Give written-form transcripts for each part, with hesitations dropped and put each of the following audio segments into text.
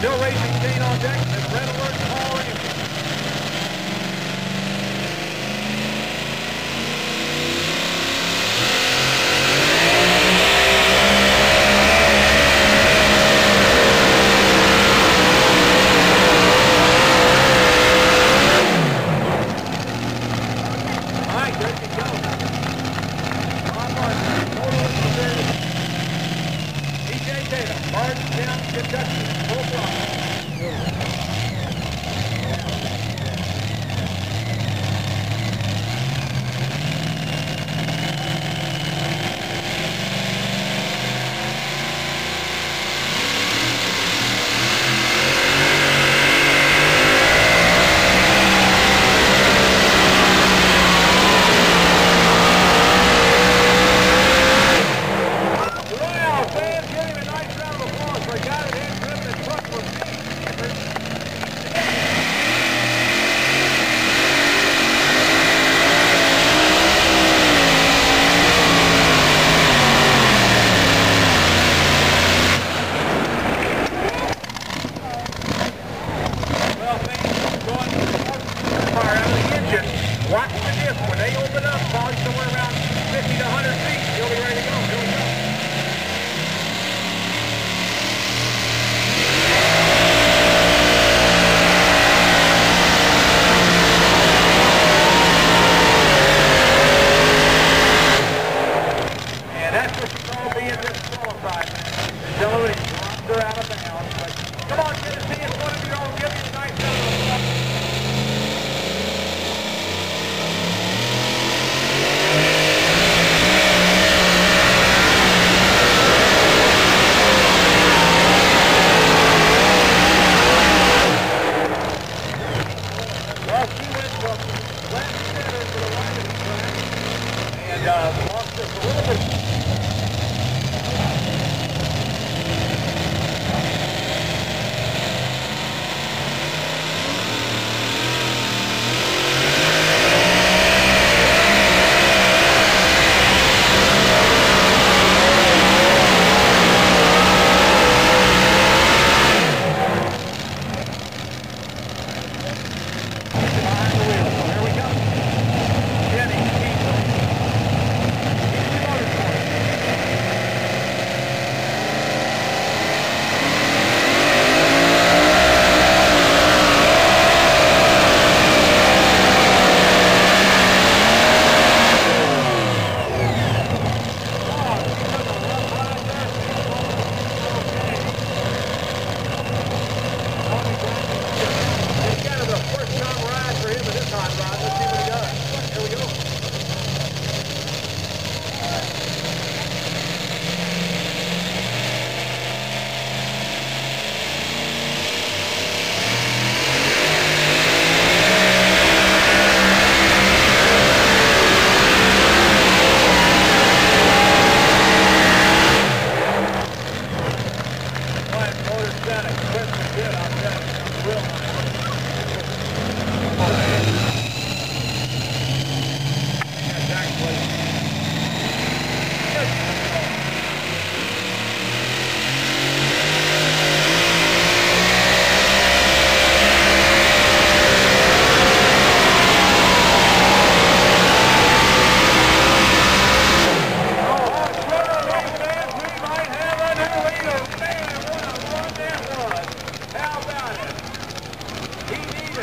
Still racing Kane on deck. That's red alert, Paul Ramsey. All right, good to go. Ron Martin, total severity. DJ Tatum, Bardstown, Kentucky, full throttle. Watch the diff. When they open up, probably somewhere around 50 to 100 feet, you'll be ready to go. Here we go. And that's what you call being disqualified, man. Until it drops her out of bounds. But come on, get a see in front of your own. Give me a nice little. Lost just a little bit.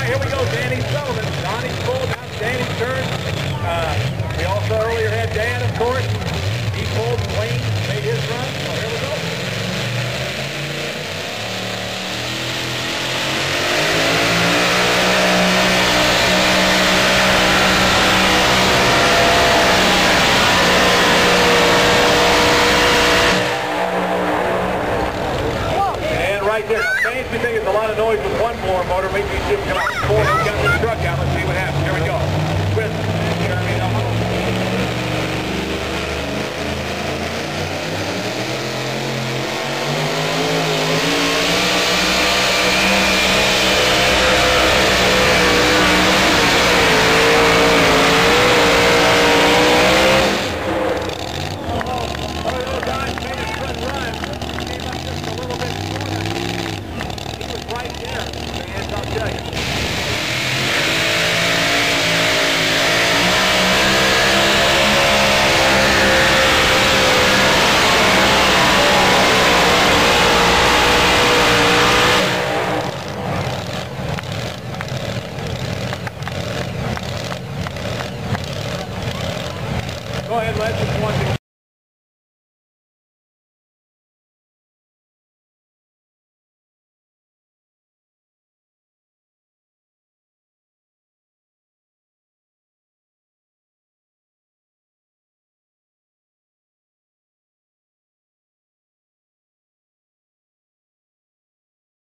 Here we go, Danny Sullivan. Donnie's pulled, now Danny's turn. We also earlier had Dan, of course. He pulled, Wayne made his run, so here we go. And right there, fancy thing is a lot of noise with one blower motor. Maybe you should come out the corner and get the truck out. Let's see what happens. Here we go. With Jeremy Elmo. led from 1